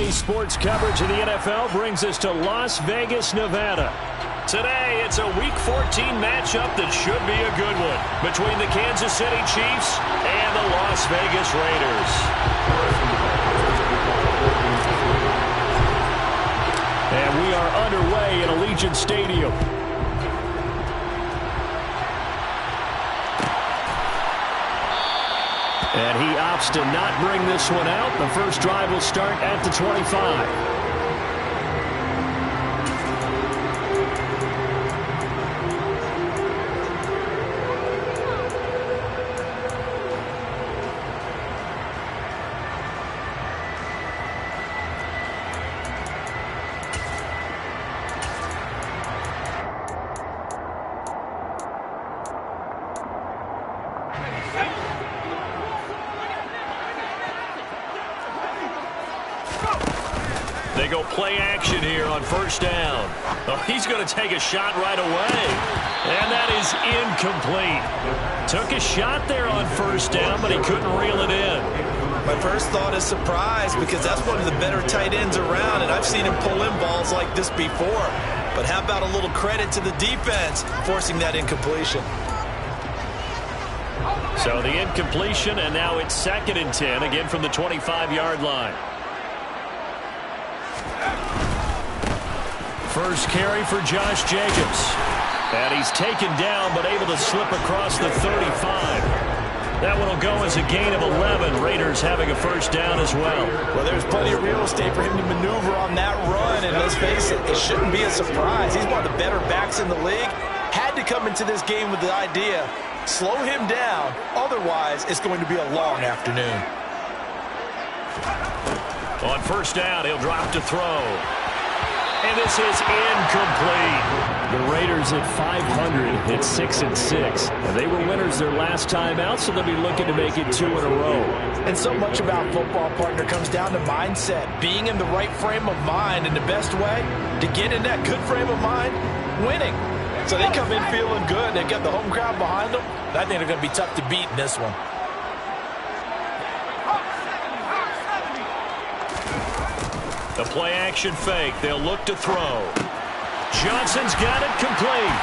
Today's sports coverage of the NFL brings us to Las Vegas, Nevada. Today, it's a Week 14 matchup that should be a good one between the Kansas City Chiefs and the Las Vegas Raiders. And we are underway in Allegiant Stadium. And he opts to not bring this one out. The first drive will start at the 25. They go play action here on first down. Oh, he's going to take a shot right away. And that is incomplete. Took a shot there on first down, but he couldn't reel it in. My first thought is surprise because that's one of the better tight ends around, and I've seen him pull in balls like this before. But how about a little credit to the defense forcing that incompletion? So the incompletion, and now it's 2nd and 10, again from the 25-yard line. First carry for Josh Jacobs. And he's taken down, but able to slip across the 35. That one will go as a gain of 11. Raiders having a first down as well. Well, there's plenty of real estate for him to maneuver on that run, and let's face it, it shouldn't be a surprise. He's one of the better backs in the league. Had to come into this game with the idea, slow him down, otherwise it's going to be a long afternoon. On first down, he'll drop to throw. And this is incomplete. The Raiders at 500 at 6-6. And they were winners their last time out, so they'll be looking to make it 2 in a row. And so much about football, partner, comes down to mindset. Being in the right frame of mind, and the best way to get in that good frame of mind, winning. So they come in feeling good. They got the home crowd behind them. I think they're going to be tough to beat in this one. The play action fake. They'll look to throw. Johnson's got it complete.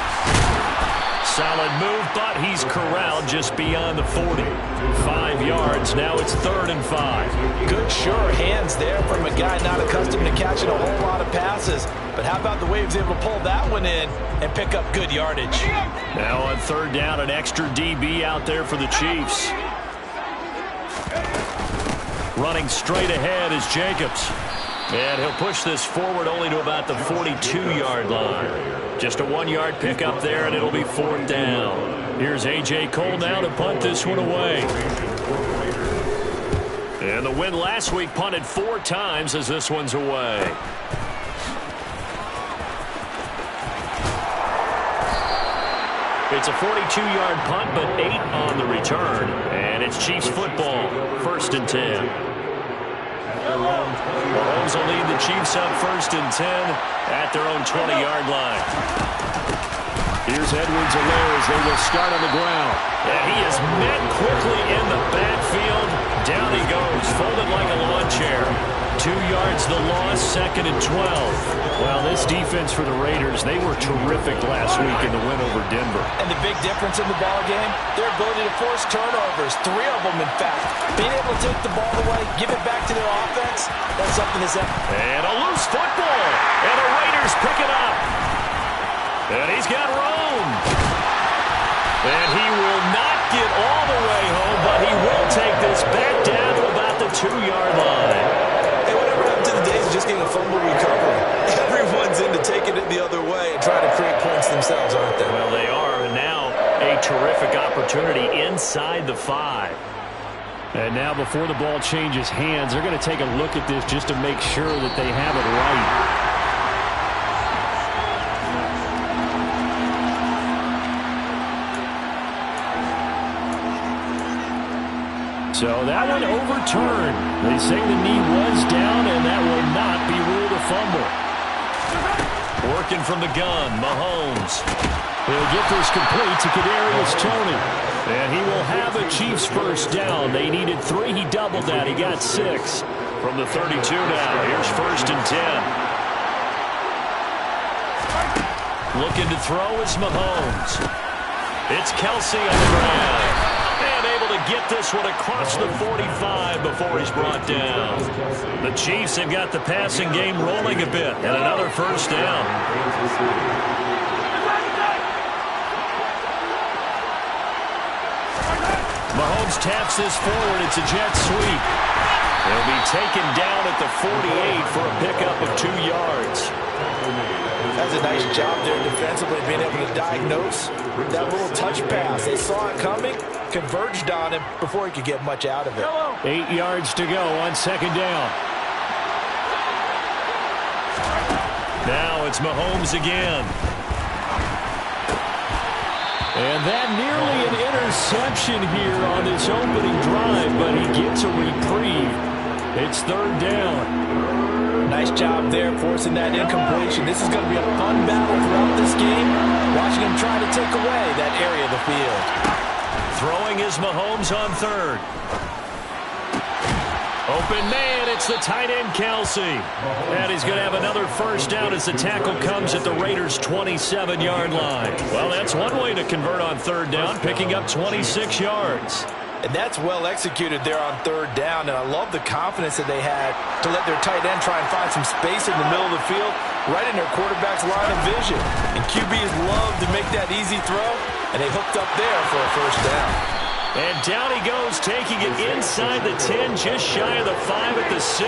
Solid move, but he's corralled just beyond the 40. 5 yards. Now it's 3rd and 5. Good, sure hands there from a guy not accustomed to catching a whole lot of passes. But how about the way he was able to pull that one in and pick up good yardage? Now on 3rd down, an extra DB out there for the Chiefs. Running straight ahead is Jacobs. And he'll push this forward only to about the 42-yard line. Just a 1-yard pickup there, and it'll be 4th down. Here's A.J. Cole now to punt this one away. And the win last week punted 4 times as this one's away. It's a 42-yard punt, but 8 on the return. And it's Chiefs football, 1st and 10. Mahomes will lead the Chiefs up 1st and 10 at their own 20-yard line. Here's Edwards-Helaire as they will start on the ground. And he is met quickly in the backfield. Down he goes, folded like a lawn chair. 2 yards the loss, 2nd and 12. Well, this defense for the Raiders, they were terrific last week in the win over Denver. And the big difference in the ball game, their ability to force turnovers, 3 of them in fact. Being able to take the ball away, give it back to their offense, that's something that's... And a loose football, and the Raiders pick it up. And he's got room. And he will not get all the way home, but he will take this back down to about the 2-yard line. Hey, whatever happened to the days of just getting a fumble recovery? Everyone's into taking it the other way and trying to create points themselves, aren't they? Well, they are, and now a terrific opportunity inside the 5. And now before the ball changes hands, they're going to take a look at this just to make sure that they have it right. So that one overturned. They say the knee was down, and that will not be ruled a fumble. Working from the gun, Mahomes. He'll get this complete to Kadarius Toney. And he will have a Chiefs first down. They needed 3. He doubled that. He got 6. From the 32 now, here's 1st and 10. Looking to throw is Mahomes. It's Kelsey on the ground. And able to get this one across the 45 before he's brought down. The Chiefs have got the passing game rolling a bit. And another 1st down. Mahomes taps this forward. It's a jet sweep. He'll be taken down at the 48 for a pickup of 2 yards. That's a nice job there defensively, being able to diagnose that little touch pass. They saw it coming, converged on him before he could get much out of it. 8 yards to go on 2nd down. Now it's Mahomes again. And that nearly an interception here on this opening drive, but he gets a reprieve. It's 3rd down. Nice job there forcing that incompletion. This is going to be a fun battle throughout this game. Watching him try to take away that area of the field. Throwing is Mahomes on 3rd. Open man, it's the tight end Kelsey. And he's going to have another 1st down as the tackle comes at the Raiders' 27-yard line. Well, that's one way to convert on 3rd down, picking up 26 yards. And that's well executed there on 3rd down. And I love the confidence that they had to let their tight end try and find some space in the middle of the field, right in their quarterback's line of vision. And QBs love to make that easy throw, and they hooked up there for a 1st down. And down he goes, taking it inside the 10, just shy of the 5 at the 6.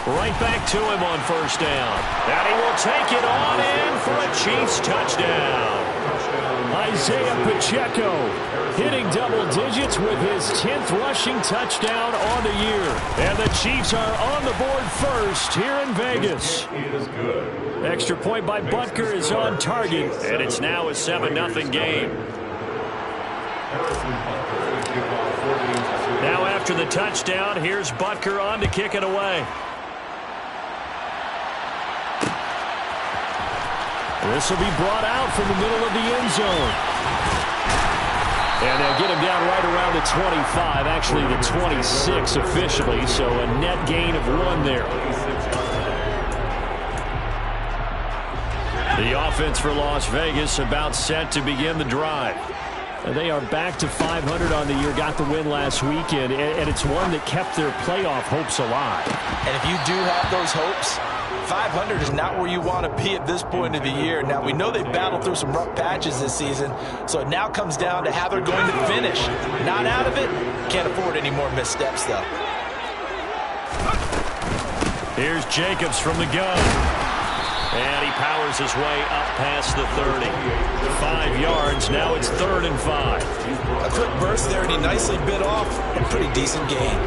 Right back to him on 1st down. And he will take it on in for a Chiefs touchdown. Isaiah Pacheco hitting double digits with his 10th rushing touchdown on the year. And the Chiefs are on the board first here in Vegas. Extra point by Butker is on target. And it's now a 7-0 game. Now after the touchdown, here's Butker on to kick it away. This will be brought out from the middle of the end zone. And they'll get him down right around the 25, actually the 26 officially, so a net gain of 1 there. The offense for Las Vegas about set to begin the drive. They are back to 500 on the year, got the win last weekend, and it's one that kept their playoff hopes alive. And if you do have those hopes, 500 is not where you want to be at this point of the year. Now, we know they battled through some rough patches this season, so it now comes down to how they're going to finish. Not out of it, can't afford any more missteps, though. Here's Jacobs from the gun. And he powers his way up past the 30. 5 yards, now it's 3rd and 5. A quick burst there, and he nicely bit off a pretty decent gain.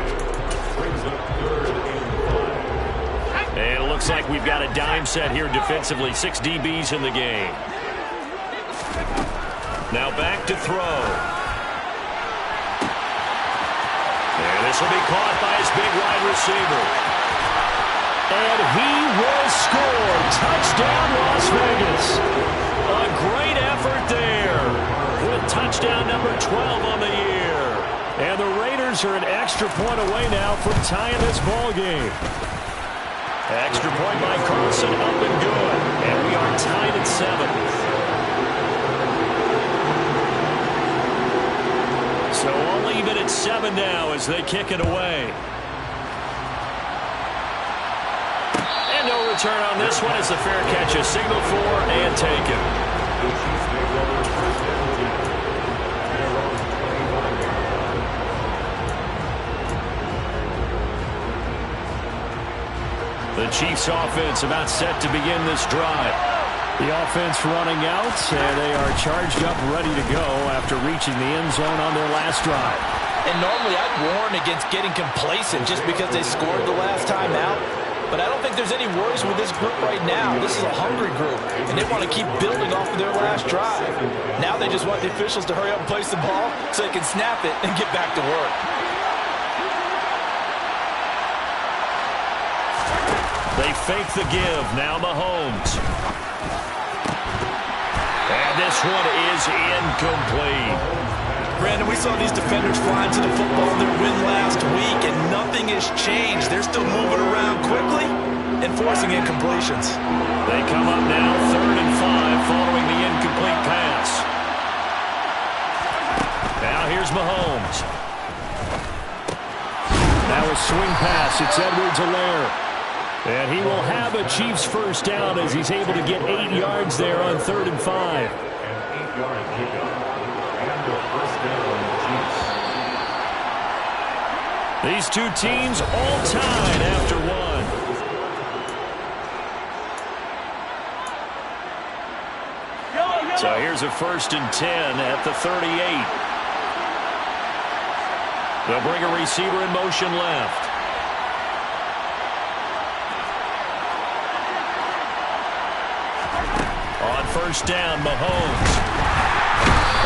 And it looks like we've got a dime set here defensively. 6 DBs in the game. Now back to throw. And this will be caught by his big wide receiver. And he will score. Touchdown, Las Vegas. A great effort there with touchdown number 12 on the year. And the Raiders are an extra point away now from tying this ball game. Extra point by Carlson, up and good. And we are tied at 7. So all even at 7 now as they kick it away. And no return on this one as the fair catch is signaled for and taken. The Chiefs offense about set to begin this drive. The offense running out, and they are charged up, ready to go after reaching the end zone on their last drive. And normally I'd warn against getting complacent just because they scored the last time out. But I don't think there's any worries with this group right now. This is a hungry group, and they want to keep building off of their last drive. Now they just want the officials to hurry up and place the ball so they can snap it and get back to work. They fake the give. Now Mahomes. And this one is incomplete. Brandon, we saw these defenders flying to the football in their win last week, and nothing has changed. They're still moving around quickly and forcing incompletions. They come up now 3rd and 5 following the incomplete pass. Now here's Mahomes. Now a swing pass. It's Edwards-Helaire. And he will have a Chiefs first down as he's able to get 8 yards there on 3rd and 5. These two teams all tied after one. So here's a 1st and 10 at the 38. They'll bring a receiver in motion left. On 1st down, Mahomes.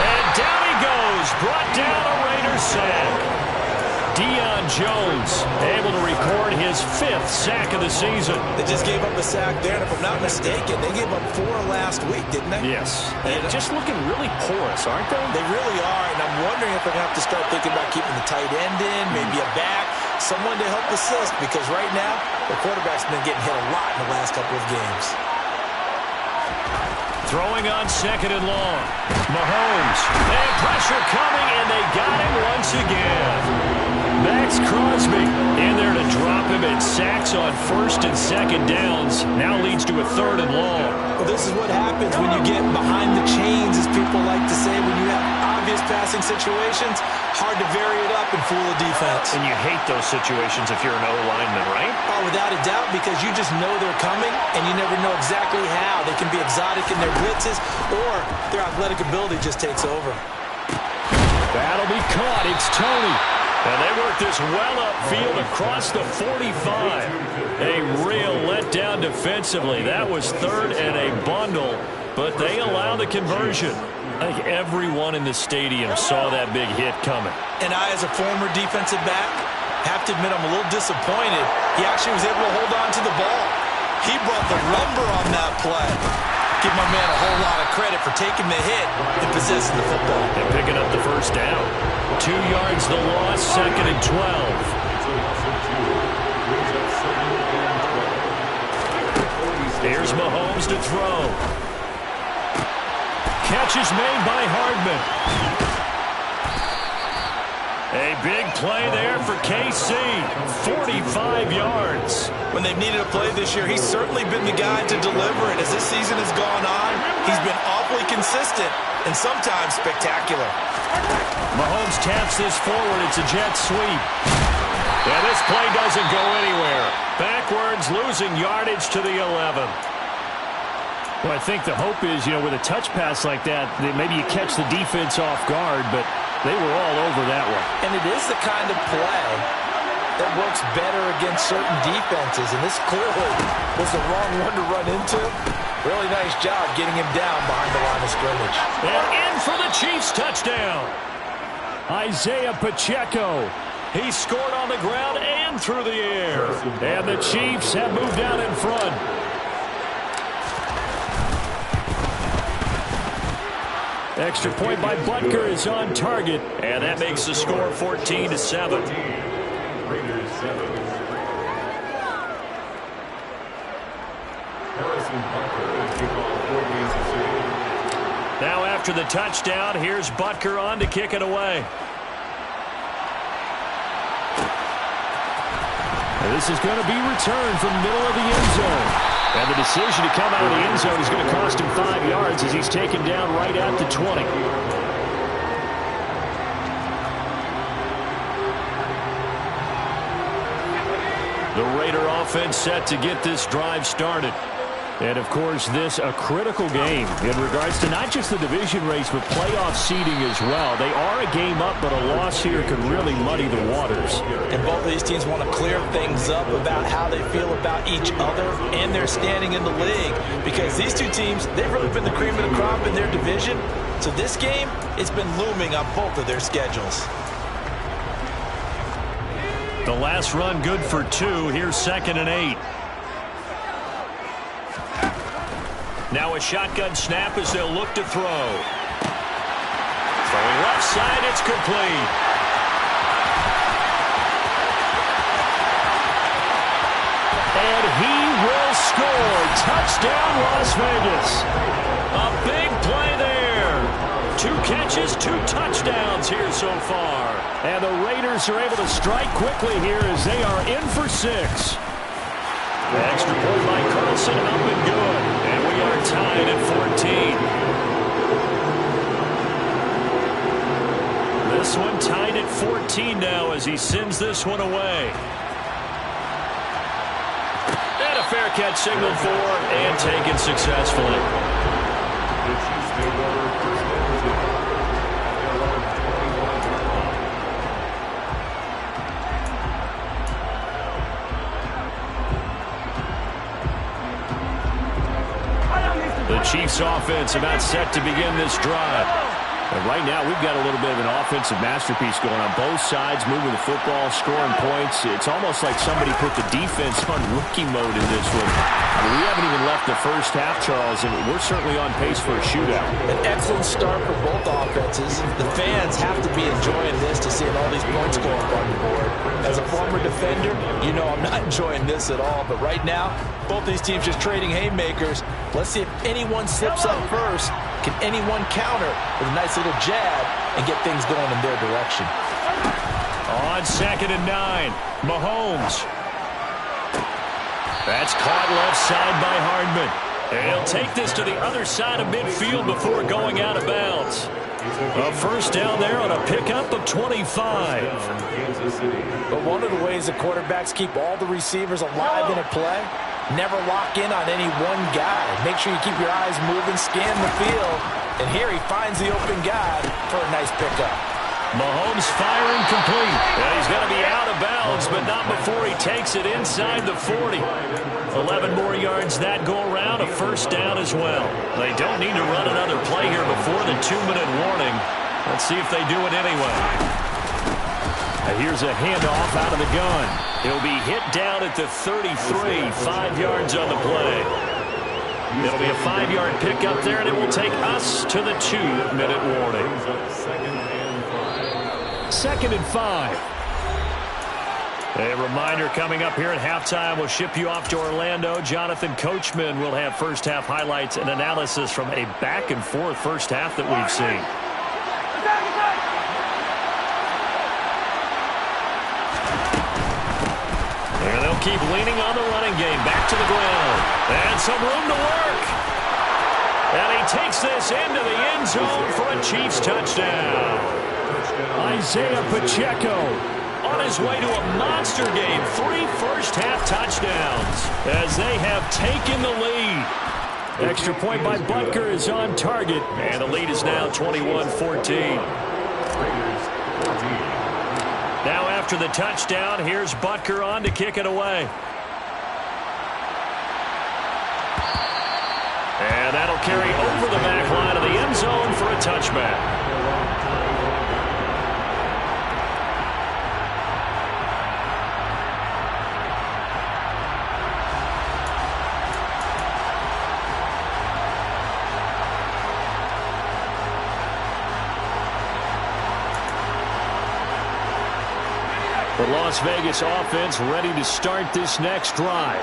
And down he goes. Brought down a Raiders sack. Deion Jones able to record his 5th sack of the season. They just gave up a sack there, and if I'm not mistaken, they gave up 4 last week, didn't they? Yes. And just looking really porous, aren't they? They really are, and I'm wondering if they're going to have to start thinking about keeping the tight end in, maybe a back, someone to help assist, because right now, the quarterback's been getting hit a lot in the last couple of games. Throwing on 2nd and long. Mahomes. And pressure coming, and they got him once again. Max Crosby in there to drop him at sacks on 1st and 2nd downs. Now leads to a 3rd and long. Well, this is what happens when you get behind the chains, as people like to say, when you have obvious passing situations. Hard to vary it up and fool a defense. And you hate those situations if you're an O-lineman, right? Oh, without a doubt, because you just know they're coming, and you never know exactly how. They can be exotic in their blitzes, or their athletic ability just takes over. That'll be caught. It's Tony. And they work this well upfield across the 45. A real letdown defensively. That was 3rd and a bundle, but they allow the conversion. I think everyone in the stadium saw that big hit coming. And I, as a former defensive back, have to admit I'm a little disappointed. He actually was able to hold on to the ball. He brought the lumber on that play. Give my man a whole lot of credit for taking the hit and possessing the football. And picking up the first down. 2 yards the loss, 2nd and 12. Here's Mahomes to throw. Catch is made by Hardman. A big play there for KC. 45 yards. When they've needed a play this year, he's certainly been the guy to deliver it. As this season has gone on, he's been awfully consistent and sometimes spectacular. Mahomes taps this forward. It's a jet sweep. And this play doesn't go anywhere. Backwards, losing yardage to the 11. Well, I think the hope is, with a touch pass like that maybe you catch the defense off guard, but they were all over that one. And it is the kind of play that works better against certain defenses, and this clearly was the wrong one to run into. Really nice job getting him down behind the line of scrimmage. And in for the Chiefs touchdown. Isaiah Pacheco. He scored on the ground and through the air. And the Chiefs have moved out in front. Extra point by Butker is on target. And that makes the score 14-7. Now after the touchdown, here's Butker on to kick it away. And this is going to be returned from the middle of the end zone. And the decision to come out of the end zone is going to cost him 5 yards as he's taken down right at the 20. The Raider offense set to get this drive started. And, of course, this a critical game in regards to not just the division race, but playoff seeding as well. They are a game up, but a loss here could really muddy the waters. And both of these teams want to clear things up about how they feel about each other and their standing in the league. Because these two teams, they've really been the cream of the crop in their division. So this game, it's been looming on both of their schedules. The last run good for 2. Here's 2nd and 8. Now a shotgun snap as they'll look to throw. Throwing left side, it's complete. And he will score. Touchdown, Las Vegas. A big play there. 2 catches, 2 touchdowns here so far. And the Raiders are able to strike quickly here as they are in for 6. The extra point by Carlson, up and good. And we are tied at 14. This one tied at 14 now as he sends this one away. And a fair catch signaled for and taken successfully. The Chiefs offense about set to begin this drive. And right now, we've got a little bit of an offensive masterpiece going on both sides, moving the football, scoring points. It's almost like somebody put the defense on rookie mode in this one. I mean, we haven't even left the first half, Charles, and we're certainly on pace for a shootout. An excellent start for both offenses. The fans have to be enjoying this to see all these points going up on the board. As a former defender, you know I'm not enjoying this at all. But right now, both these teams just trading haymakers. Let's see if anyone slips up first. Can anyone counter with a nice little jab and get things going in their direction? On 2nd and 9, Mahomes. That's caught left side by Hardman. And he'll take this to the other side of midfield before going out of bounds. A first down there on a pickup of 25. But one of the ways the quarterbacks keep all the receivers alive in a play, never lock in on any one guy. Make sure you keep your eyes moving, scan the field. And here he finds the open guy for a nice pickup. Mahomes firing complete. And he's going to be out of bounds, but not before he takes it inside the 40. 11 more yards that go around, a first down as well. They don't need to run another play here before the 2-minute warning. Let's see if they do it anyway. Here's a handoff out of the gun. He'll be hit down at the 33, 5 yards on the play. It'll be a 5-yard pickup there, and it will take us to the 2-minute warning. 2nd and 5. A reminder coming up here at halftime. We'll ship you off to Orlando. Jonathan Coachman will have first half highlights and analysis from a back-and-forth first half that we've seen. And they'll keep leaning on the running game. Back to the ground. And some room to work. And he takes this into the end zone for a Chiefs touchdown. Isaiah Pacheco on his way to a monster game. 3 first-half touchdowns as they have taken the lead. Extra point by Butker is on target, and the lead is now 21-14. Now after the touchdown, here's Butker on to kick it away. And that'll carry over the back line of the end zone for a touchback. The Las Vegas offense ready to start this next drive.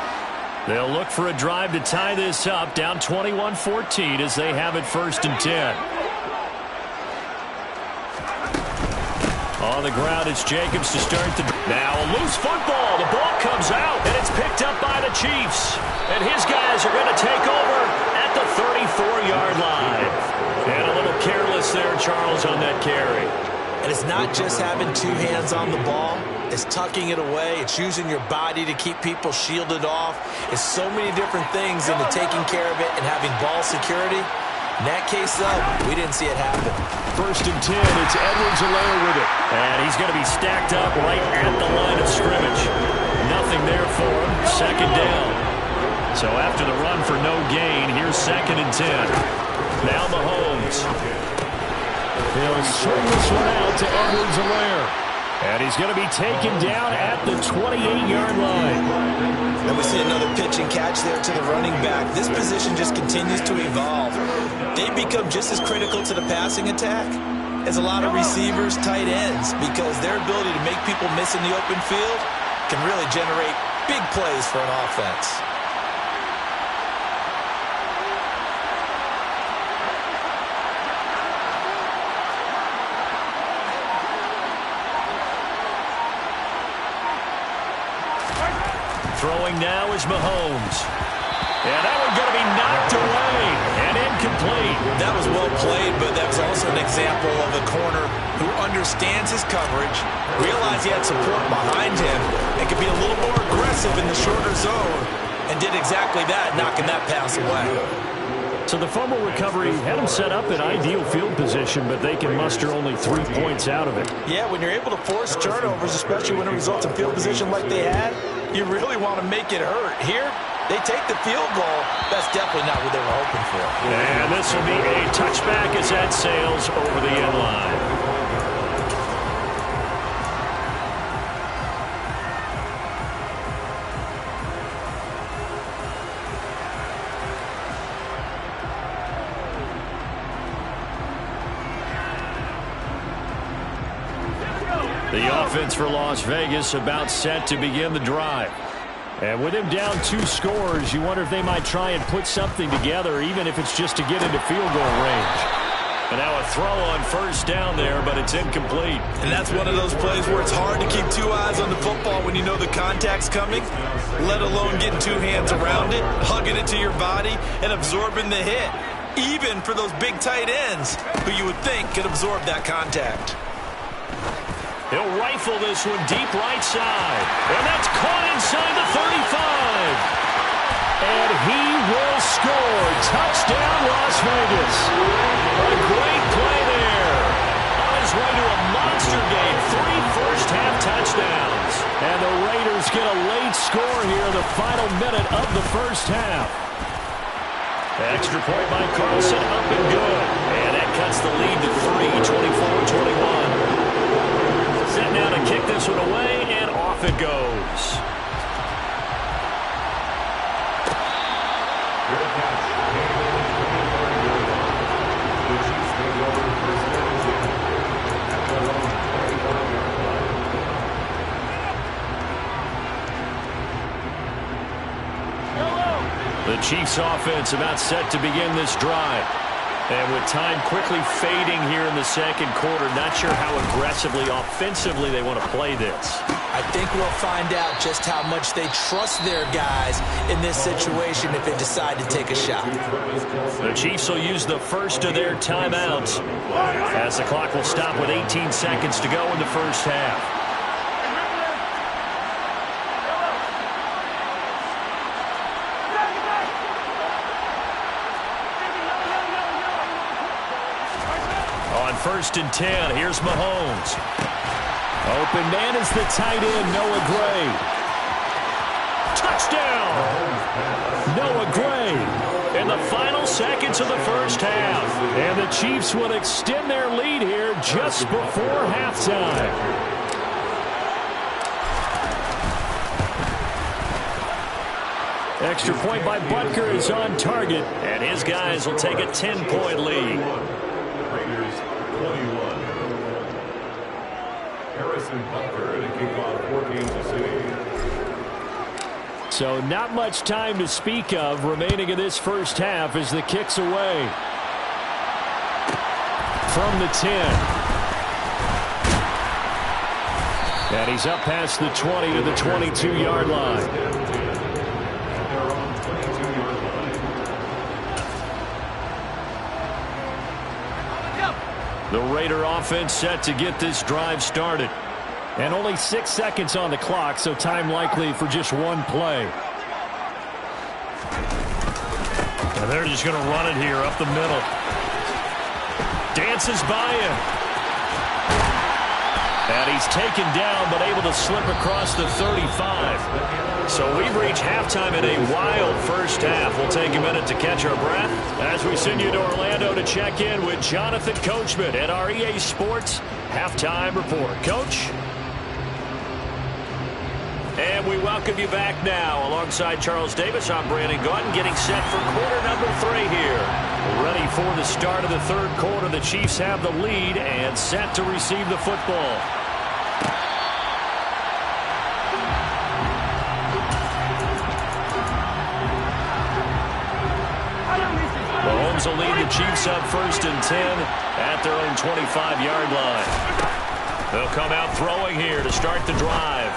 They'll look for a drive to tie this up, down 21-14 as they have it 1st and 10. On the ground, it's Jacobs to start the... Now a loose football. The ball comes out, and it's picked up by the Chiefs. And his guys are going to take over at the 34-yard line. And a little careless there, Charles, on that carry. And it's not just having 2 hands on the ball. It's tucking it away. It's using your body to keep people shielded off. It's so many different things into taking care of it and having ball security. In that case, though, we didn't see it happen. 1st and 10. It's Edwards-Helaire with it. And he's going to be stacked up right at the line of scrimmage. Nothing there for him. 2nd down. So after the run for no gain, here's 2nd and 10. Now Mahomes. He'll swing this one out to Edwards-Helaire. And he's going to be taken down at the 28-yard line. And we see another pitch and catch there to the running back. This position just continues to evolve. They become just as critical to the passing attack as a lot of receivers, tight ends, because their ability to make people miss in the open field can really generate big plays for an offense. Throwing now is Mahomes. And that one's going to be knocked away and incomplete. That was well played, but that was also an example of a corner who understands his coverage, realized he had support behind him, and could be a little more aggressive in the shorter zone, and did exactly that, knocking that pass away. So the fumble recovery had them set up in ideal field position, but they can muster only 3 points out of it. Yeah, when you're able to force turnovers, especially when it results in field position like they had, you really want to make it hurt. Here, they take the field goal. That's definitely not what they were hoping for. And this will be a touchback as that sails over the end line. The offense for Las Vegas about set to begin the drive. And with him down 2 scores, you wonder if they might try and put something together, even if it's just to get into field goal range. And now a throw on first down there, but it's incomplete. And that's one of those plays where it's hard to keep 2 eyes on the football when you know the contact's coming, let alone getting 2 hands around it, hugging it to your body, and absorbing the hit, even for those big tight ends who you would think could absorb that contact. He'll rifle this one deep right side. And that's caught inside the 35. And he will score. Touchdown, Las Vegas. A great play there. On his way to a monster game. 3 first-half touchdowns. And the Raiders get a late score here in the final minute of the first half. Extra point by Carlson, up and good. And that cuts the lead to 3, 24-21. Set now to kick this one away, and off it goes. The Chiefs offense about set to begin this drive. And with time quickly fading here in the second quarter, not sure how aggressively, offensively they want to play this. I think we'll find out just how much they trust their guys in this situation if they decide to take a shot. The Chiefs will use the first of their timeouts as the clock will stop with 18 seconds to go in the first half. First and 10. Here's Mahomes. Open man is the tight end, Noah Gray. Touchdown! Noah Gray in the final seconds of the first half. And the Chiefs will extend their lead here just before halftime. Extra point by Butker is on target, and his guys will take a 10-point lead. So not much time to speak of remaining in this first half as the kick's away. From the 10. And he's up past the 20 to the 22-yard line. The Raider offense set to get this drive started. And only 6 seconds on the clock, so time likely for just one play. And they're just going to run it here up the middle. Dances by him. And he's taken down, but able to slip across the 35. So we've reached halftime in a wild first half. We'll take a minute to catch our breath as we send you to Orlando to check in with Jonathan Coachman at our EA Sports Halftime Report. Coach? And we welcome you back now. Alongside Charles Davis, I'm Brandon Gaudin, getting set for quarter number 3 here. Ready for the start of the third quarter. The Chiefs have the lead and set to receive the football. Mahomes will lead the Chiefs up 1st and 10 at their own 25-yard line. They'll come out throwing here to start the drive.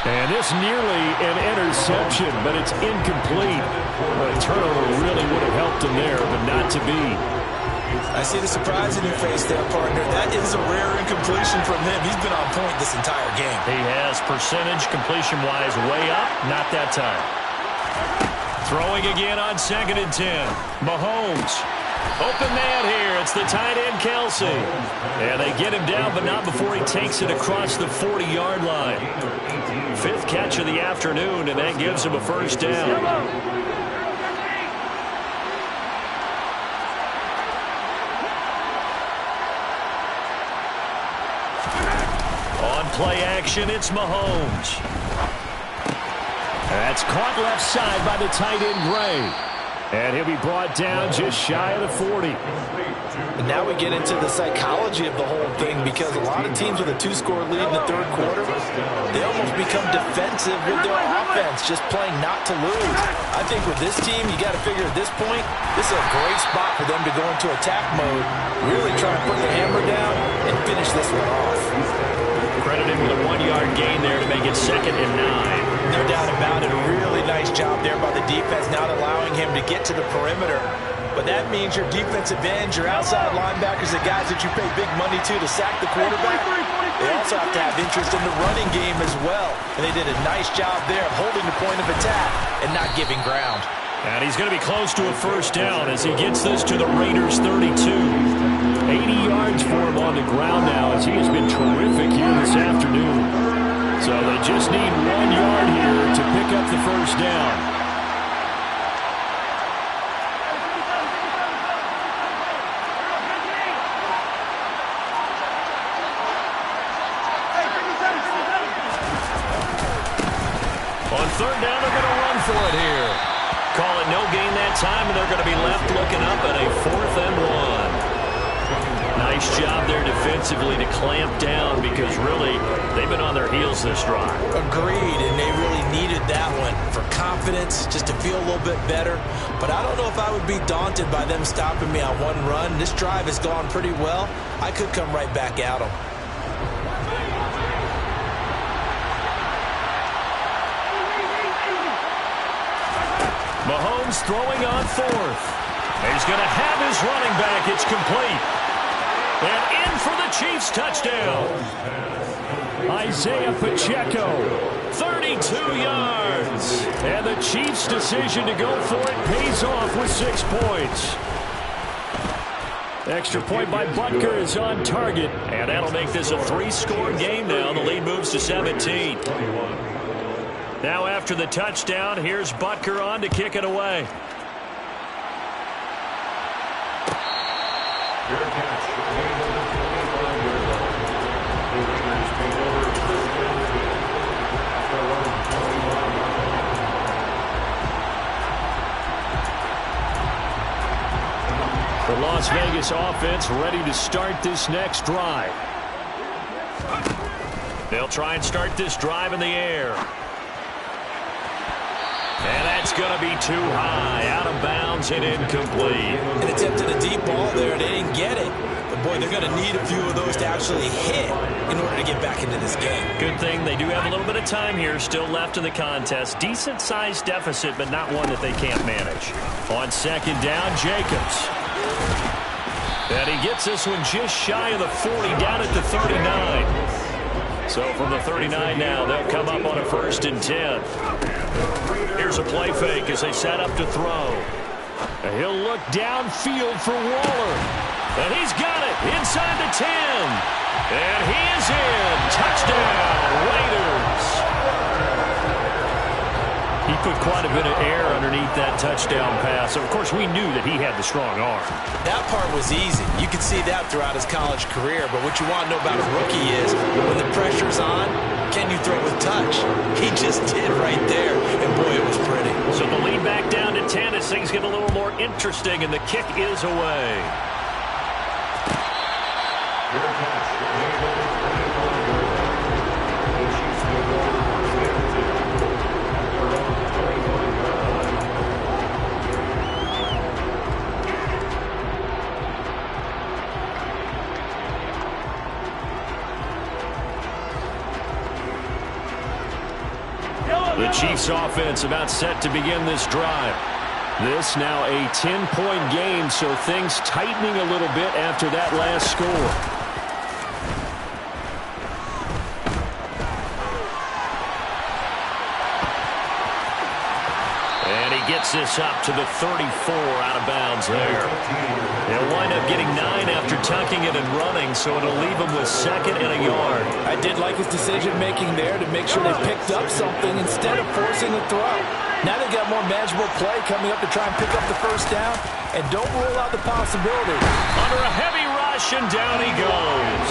And this nearly an interception, but it's incomplete. A turnover really would have helped him there, but not to be. I see the surprise in your face there, partner. That is a rare incompletion from him. He's been on point this entire game. He has percentage completion-wise way up. Not that time. Throwing again on 2nd and 10. Mahomes. Open man here. It's the tight end, Kelsey. And they get him down, but not before he takes it across the 40-yard line. 5th catch of the afternoon, and that gives him a 1st down. On play action, it's Mahomes. That's caught left side by the tight end, Gray. And he'll be brought down just shy of the 40. And now we get into the psychology of the whole thing, because a lot of teams with a 2-score lead in the third quarter, they almost become defensive with their offense, just playing not to lose. I think with this team, you got to figure at this point, this is a great spot for them to go into attack mode, really trying to put the hammer down and finish this one off. Credited with a 1-yard gain there to make it 2nd and 9. No doubt about it. A really nice job there by the defense, not allowing him to get to the perimeter. But that means your defensive ends, your outside linebackers, the guys that you pay big money to sack the quarterback, they also have to have interest in the running game as well. And they did a nice job there of holding the point of attack and not giving ground. And he's going to be close to a 1st down as he gets this to the Raiders' 32. 80 yards for him on the ground now, as he has been terrific here this afternoon. So they just need 1 yard here to pick up the 1st down. On 3rd down, they're going to run for it here. Call it no gain that time, and they're going to be left looking up at a 4th and 1. Nice job there defensively to clamp down, because really they've been on their heels this drive. Agreed, and they really needed that one for confidence, just to feel a little bit better. But I don't know if I would be daunted by them stopping me on one run. This drive has gone pretty well. I could come right back at them. Mahomes throwing on 4th. He's going to have his running back. It's complete. And in for the Chiefs touchdown. Isaiah Pacheco. 32 yards. And the Chiefs' decision to go for it pays off with 6 points. Extra point by Butker is on target. And that'll make this a 3-score game now. The lead moves to 17. Now after the touchdown, here's Butker on to kick it away. The Las Vegas offense ready to start this next drive. They'll try and start this drive in the air. And that's going to be too high, out of bounds and incomplete. An attempt at a deep ball there, they didn't get it. But boy, they're going to need a few of those to actually hit in order to get back into this game. Good thing they do have a little bit of time here still left in the contest. Decent-sized deficit, but not one that they can't manage. On 2nd down, Jacobs. And he gets this one just shy of the 40, down at the 39. So from the 39 now, they'll come up on a 1st and 10. Here's a play fake as they set up to throw. And he'll look downfield for Waller. And he's got it inside the 10. And he is in. Touchdown, Raiders. He put quite a bit of air underneath that touchdown pass. Of course, we knew that he had the strong arm. That part was easy. You could see that throughout his college career. But what you want to know about a rookie is when the pressure's on, can you throw with touch? He just did right there, and boy, it was pretty. So the lead back down to 10 as things get a little more interesting, and the kick is away. The Chiefs offense about set to begin this drive. This now a 10-point game, so things tightening a little bit after that last score. Gets this up to the 34 out of bounds there. They'll wind up getting 9 after tucking it and running, so it'll leave them with 2nd and a yard. I did like his decision-making there to make sure they picked up something instead of forcing the throw. Now they've got more manageable play coming up to try and pick up the first down, and don't rule out the possibility. Under a heavy rush, and down he goes.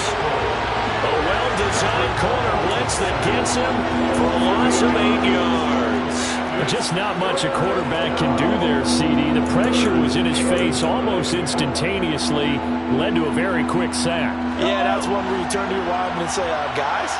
A well-designed corner blitz that gets him for a loss of 8 yards. Just not much a quarterback can do there, CD. The pressure was in his face almost instantaneously, led to a very quick sack. Yeah, that's one where you turn to your lineman and say, guys,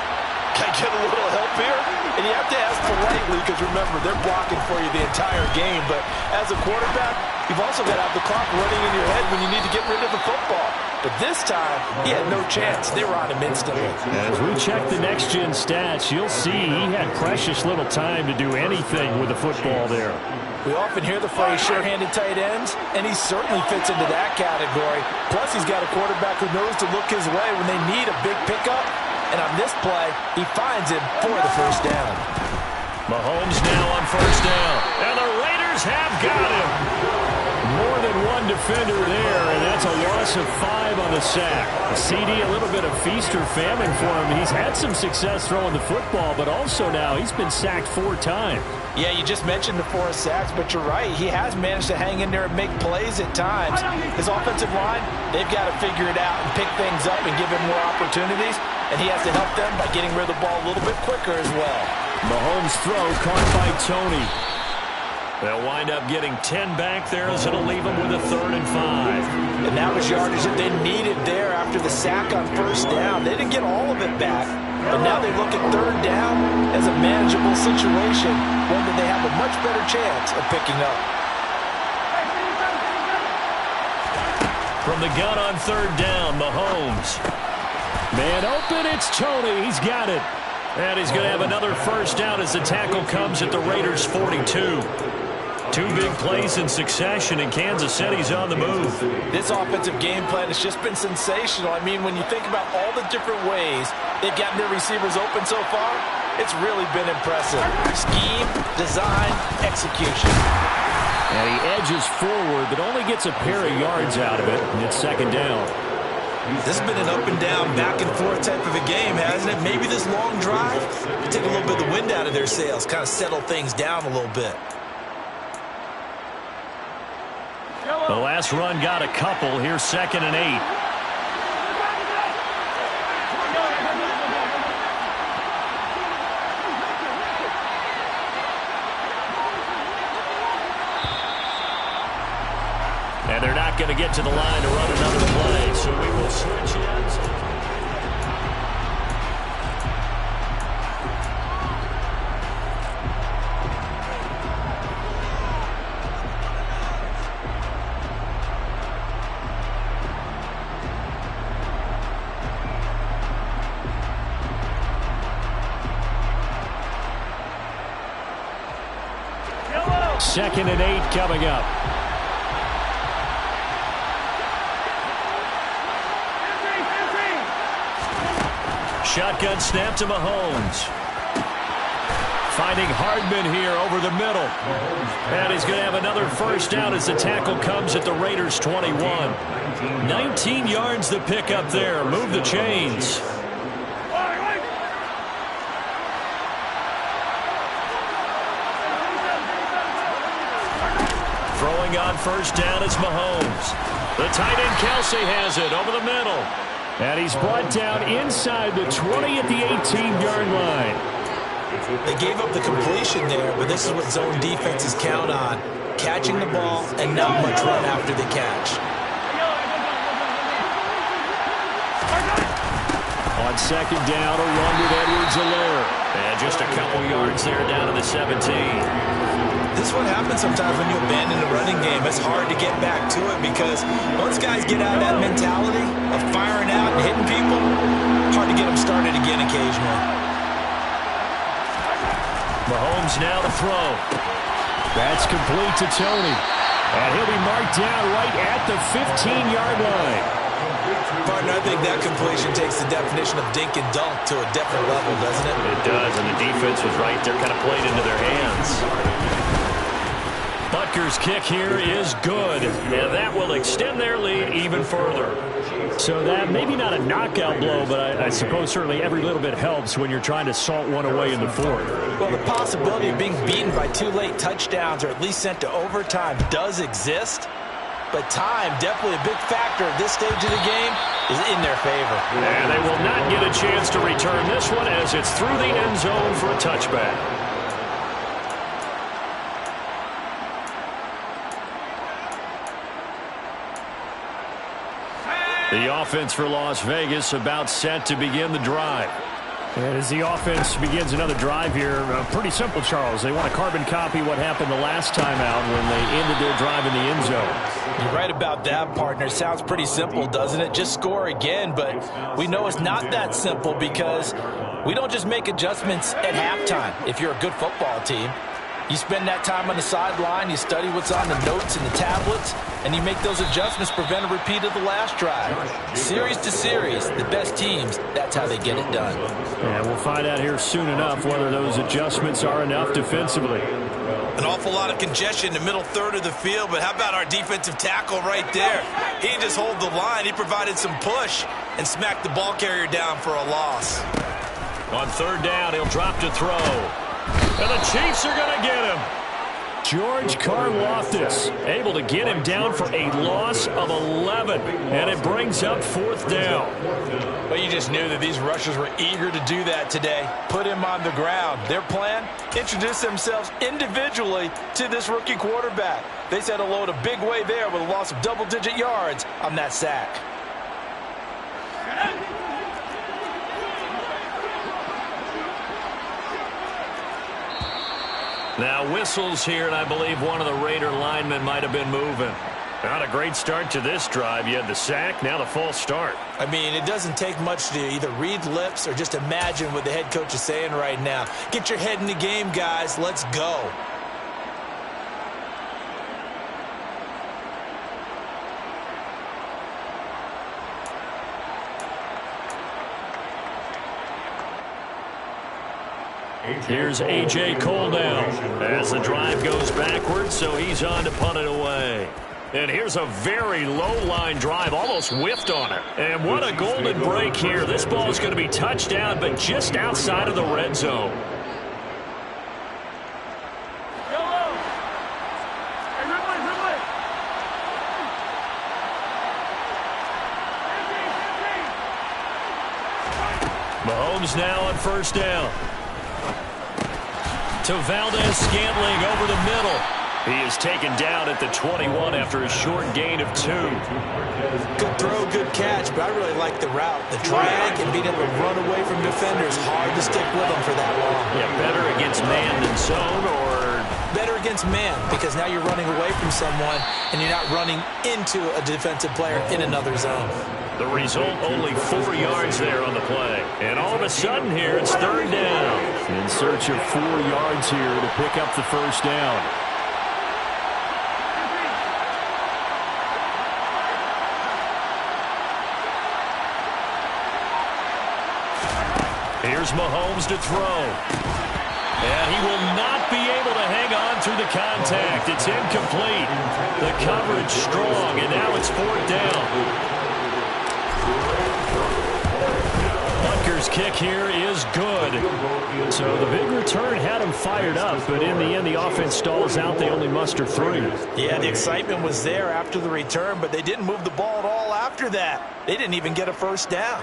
can I get a little help here? And you have to ask politely because, remember, they're blocking for you the entire game. But as a quarterback, you've also got to have the clock running in your head when you need to get rid of the football. But this time, he had no chance. They were on him instantly. As we check the next-gen stats, you'll see he had precious little time to do anything with the football there. We often hear the phrase sure-handed tight ends, and he certainly fits into that category. Plus, he's got a quarterback who knows to look his way when they need a big pickup. And on this play, he finds him for the first down. Mahomes now on first down. And the Raiders have got him. More than one defender there, and that's a loss of 5 on the sack. CD, a little bit of feast or famine for him. He's had some success throwing the football, but also now he's been sacked 4 times. Yeah, you just mentioned the 4 sacks, but you're right. He has managed to hang in there and make plays at times. His offensive line, they've got to figure it out and pick things up and give him more opportunities, and he has to help them by getting rid of the ball a little bit quicker as well. Mahomes' throw caught by Tony. They'll wind up getting 10 back there as it'll leave them with a 3rd and 5. And that was yardage that they needed there after the sack on first down. They didn't get all of it back, but now they look at 3rd down as a manageable situation, one that they have a much better chance of picking up. From the gun on 3rd down, Mahomes. Man open, it's Tony. He's got it. And he's going to have another first down as the tackle comes at the Raiders' 42. 2 big plays in succession, and Kansas City's on the move. This offensive game plan has just been sensational. I mean, when you think about all the different ways they've gotten their receivers open so far, it's really been impressive. Scheme, design, execution. And he edges forward, but only gets a pair of yards out of it, and it's 2nd down. This has been an up-and-down, back-and-forth type of a game, hasn't it? Maybe this long drive will take a little bit of the wind out of their sails, kind of settle things down a little bit. The last run got a couple. Here's 2nd and 8. And they're not going to get to the line to run another play, so we will switch ends. Second and 8 coming up. Shotgun snap to Mahomes. Finding Hardman here over the middle. And he's going to have another first down as the tackle comes at the Raiders' 21. 19 yards to pick up there. Move the chains. Throwing on first down is Mahomes. The tight end Kelsey has it over the middle. And he's brought down inside the 20 at the 18-yard line. They gave up the completion there, but this is what zone defenses count on. Catching the ball and not much run after the catch. On second down, a run with Edwards-Helaire. And just a couple yards there down to the 17. This is what happens sometimes when you abandon the running game. It's hard to get back to it because once guys get out of that mentality of firing out and hitting people, hard to get them started again occasionally. Mahomes now to throw. That's complete to Tony. And he'll be marked down right at the 15-yard line. Partner, I think that completion takes the definition of dink and dunk to a different level, doesn't it? It does, and the defense was right there, kind of played into their hands. Butker's kick here is good, and that will extend their lead even further. So that maybe not a knockout blow, but I suppose certainly every little bit helps when you're trying to salt one away in the fourth. Well, the possibility of being beaten by 2 late touchdowns or at least sent to overtime does exist. But time, definitely a big factor at this stage of the game, is in their favor. And they will not get a chance to return this one as it's through the end zone for a touchback. The offense for Las Vegas about set to begin the drive. And as the offense begins another drive here, pretty simple, Charles. They want to carbon copy what happened the last time out when they ended their drive in the end zone. You're right about that, partner. Sounds pretty simple, doesn't it? Just score again, but we know it's not that simple because we don't just make adjustments at halftime if you're a good football team. You spend that time on the sideline, you study what's on the notes and the tablets, and you make those adjustments, prevent a repeat of the last drive. Series to series, the best teams, that's how they get it done. And we'll find out here soon enough whether those adjustments are enough defensively. An awful lot of congestion in the middle third of the field, but how about our defensive tackle right there? He didn't just hold the line, he provided some push and smacked the ball carrier down for a loss. On third down, he'll drop to throw. And the Chiefs are going to get him. George Karlaftis able to get him down for a loss of 11. And it brings up fourth down. Well, you just knew that these rushers were eager to do that today. Put him on the ground. Their plan, introduce themselves individually to this rookie quarterback. They said hello to big way there with a loss of double-digit yards on that sack. Now whistles here, and I believe one of the Raider linemen might have been moving. Not a great start to this drive. You had the sack, now the false start. I mean, it doesn't take much to either read lips or just imagine what the head coach is saying right now. Get your head in the game, guys. Let's go. Here's A.J. Cole now as the drive goes backwards, so he's on to punt it away. And here's a very low-line drive, almost whiffed on it. And what a golden break here. This ball is going to be touched down, but just outside of the red zone. Mahomes now on first down. To Valdez-Scantling over the middle. He is taken down at the 21 after a short gain of 2. Good throw, good catch, but I really like the route. The drag and being able to run away from defenders. Hard to stick with them for that long. Yeah, better against man than zone, or? Better against man, because now you're running away from someone and you're not running into a defensive player in another zone. The result, only 4 yards there on the play. And all of a sudden here, it's third down. In search of 4 yards here to pick up the first down. Here's Mahomes to throw. And he will not be able to hang on through the contact. It's incomplete. The coverage strong, and now it's fourth down. Butker's kick here is good. So the big return had them fired up, but in the end, the offense stalls out. They only muster 3. Yeah, the excitement was there after the return, but they didn't move the ball at all after that. They didn't even get a first down.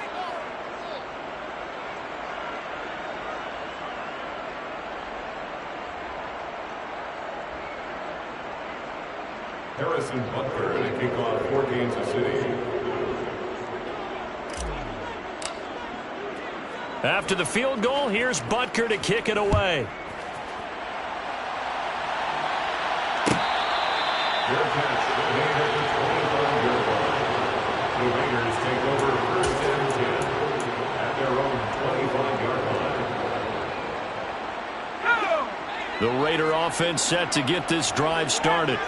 Harrison Butker to kick off for Kansas City. After the field goal, here's Butker to kick it away. Their catch made at the 25-yard line. The Raiders take over first and 10 at their own 25-yard line. The Raider offense set to get this drive started.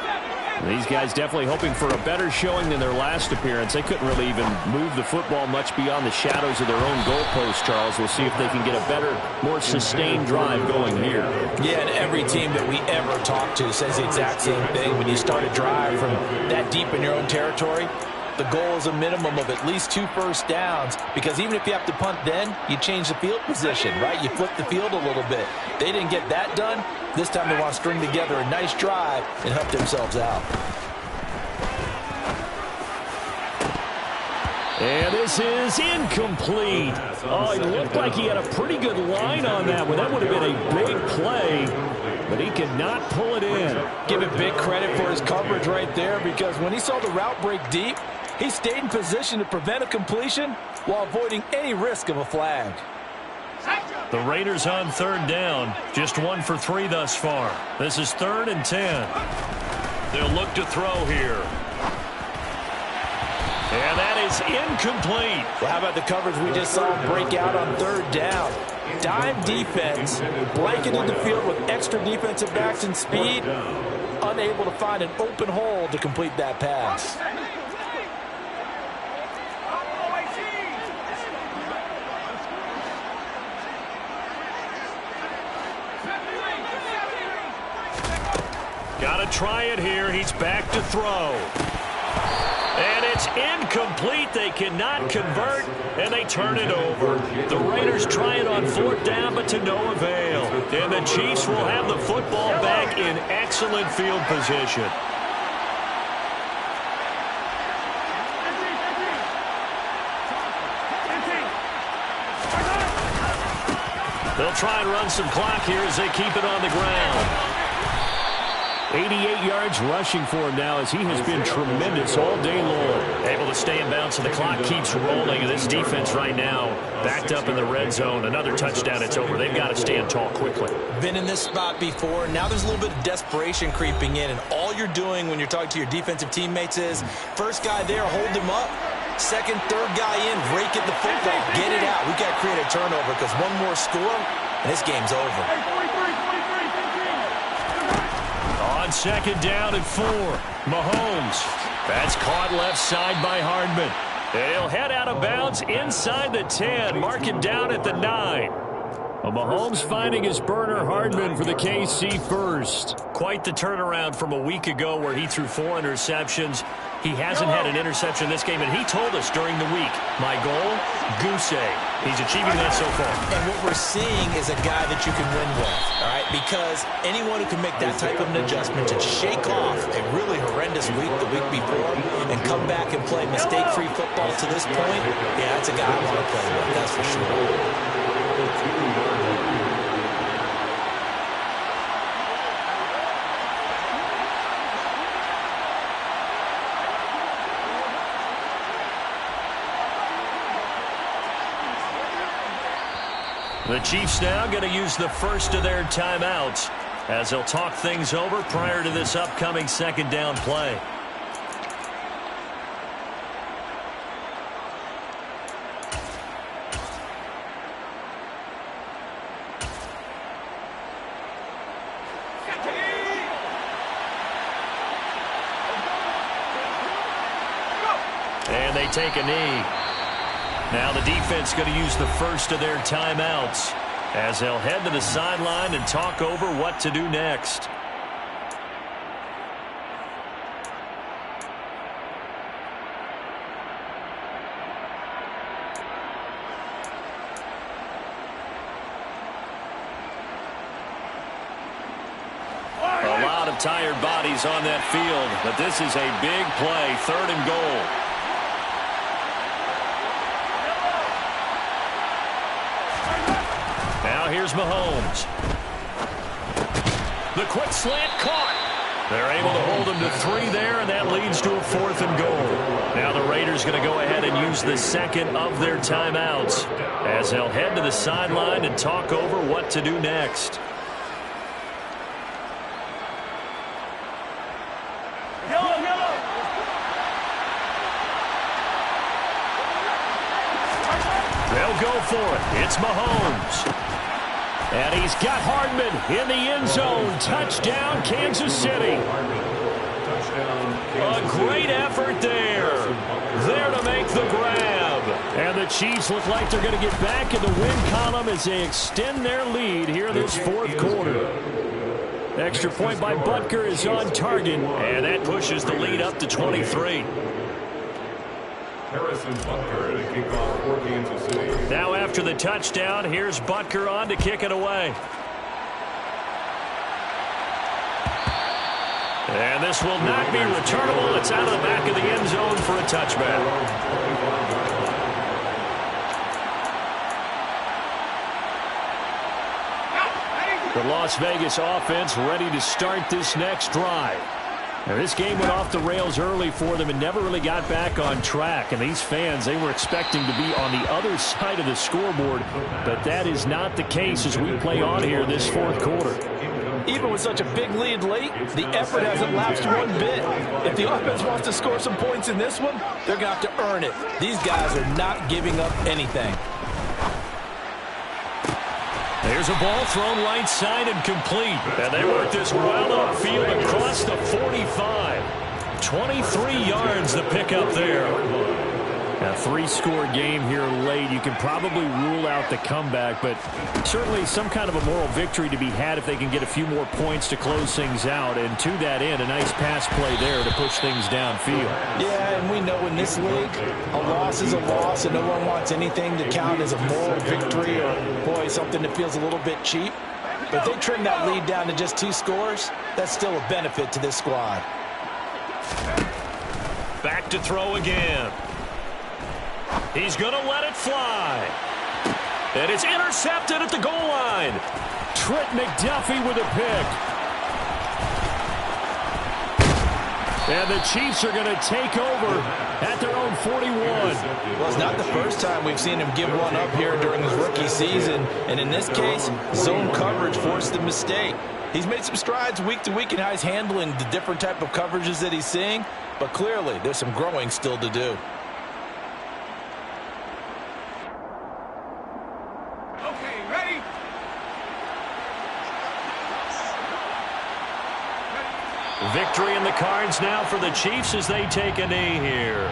These guys definitely hoping for a better showing than their last appearance. They couldn't really even move the football much beyond the shadows of their own goalpost, Charles. We'll see if they can get a better, more sustained drive going here. Yeah, and every team that we ever talk to says the exact same thing. When you start a drive from that deep in your own territory, the goal is a minimum of at least 2 first downs, because even if you have to punt then, you change the field position, right? You flip the field a little bit. They didn't get that done. This time they want to string together a nice drive and help themselves out. And this is incomplete. Oh, it looked like he had a pretty good line on that one. That would have been a big play, but he could not pull it in. Give it big credit for his coverage right there, because when he saw the route break deep, he stayed in position to prevent a completion while avoiding any risk of a flag. The Raiders on 3rd down. Just 1 for 3 thus far. This is 3rd and 10. They'll look to throw here. And that is incomplete. Well, how about the coverage we just saw him break out on 3rd down? Dime defense, blanketed the field with extra defensive backs and speed, unable to find an open hole to complete that pass. Got to try it here. He's back to throw. And it's incomplete. They cannot convert, and they turn it over. The Raiders try it on 4th down, but to no avail. And the Chiefs will have the football back in excellent field position. They'll try and run some clock here as they keep it on the ground. 88 yards rushing for him now, as he has been tremendous all day long. Able to stay in bounds, so the clock keeps rolling. And this defense right now backed up in the red zone. Another touchdown, it's over. They've got to stand tall quickly. Been in this spot before. Now there's a little bit of desperation creeping in, and all you're doing when you're talking to your defensive teammates is first guy there, hold him up. Second, third guy in, rake at the football. Get it out. We've got to create a turnover, because one more score, and this game's over. On 2nd down and 4. Mahomes. That's caught left side by Hardman. He'll head out of bounds inside the 10. Mark him down at the 9. Well, Mahomes finding his burner, Hardman, for the KC first. Quite the turnaround from a week ago where he threw 4 interceptions. He hasn't had an interception this game, and he told us during the week, my goal, goose egg. He's achieving that so far. And what we're seeing is a guy that you can win with, all right? Because anyone who can make that type of an adjustment to shake off a really horrendous week the week before and come back and play mistake-free football to this point, yeah, that's a guy I want to play with, that's for sure. The Chiefs now going to use the first of their timeouts as they'll talk things over prior to this upcoming 2nd down play. And they take a knee. Now the defense going to use the first of their timeouts as they'll head to the sideline and talk over what to do next. tired bodies on that field, but this is a big play, 3rd and goal. Now here's Mahomes. The quick slant caught. They're able to hold him to 3 there, and that leads to a 4th and goal. Now the Raiders going to go ahead and use the second of their timeouts as they'll head to the sideline and talk over what to do next. They'll go for it. It's Mahomes. And he's got Hardman in the end zone. Touchdown, Kansas City. A great effort there. There to make the grab. And the Chiefs look like they're going to get back in the win column as they extend their lead here this 4th quarter. Extra point by Butker is on target. And that pushes the lead up to 23. Harrison Butker to kick off for Kansas City. Now after the touchdown, here's Butker on to kick it away. And this will not be returnable. It's out of the back of the end zone for a touchback. The Las Vegas offense ready to start this next drive. Now, this game went off the rails early for them and never really got back on track. And these fans, they were expecting to be on the other side of the scoreboard. But that is not the case as we play on here this 4th quarter. Even with such a big lead late, the effort hasn't lapsed one bit. If the offense wants to score some points in this one, they're going to have to earn it. These guys are not giving up anything. There's a ball thrown right side and complete. And they work this well upfield across the 45. 23 yards to pick up there. A 3-score game here late. You can probably rule out the comeback, but certainly some kind of a moral victory to be had if they can get a few more points to close things out. And to that end, a nice pass play there to push things downfield. Yeah, and we know in this league, a loss is a loss, and no one wants anything to count as a moral victory or, boy, something that feels a little bit cheap. But if they trim that lead down to just 2 scores, that's still a benefit to this squad. Back to throw again. He's going to let it fly. And it's intercepted at the goal line. Trent McDuffie with a pick. And the Chiefs are going to take over at their own 41. Well, it's not the first time we've seen him give one up here during his rookie season. And in this case, zone coverage forced the mistake. He's made some strides week to week in how he's handling the different type of coverages that he's seeing. But clearly, there's some growing still to do. Victory in the cards now for the Chiefs as they take a knee here.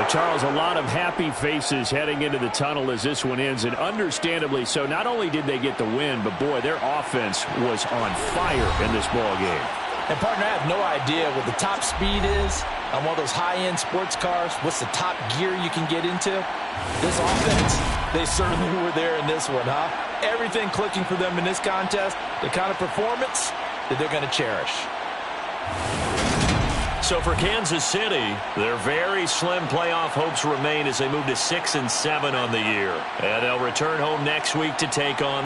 Charles, a lot of happy faces heading into the tunnel as this one ends, and understandably so. Not only did they get the win, but boy, their offense was on fire in this ball game. And partner, I have no idea what the top speed is on one of those high-end sports cars. What's the top gear you can get into? This offense, they certainly were there in this one, huh? Everything clicking for them in this contest, the kind of performance that they're going to cherish. So for Kansas City, their very slim playoff hopes remain as they move to 6-7 on the year. And they'll return home next week to take on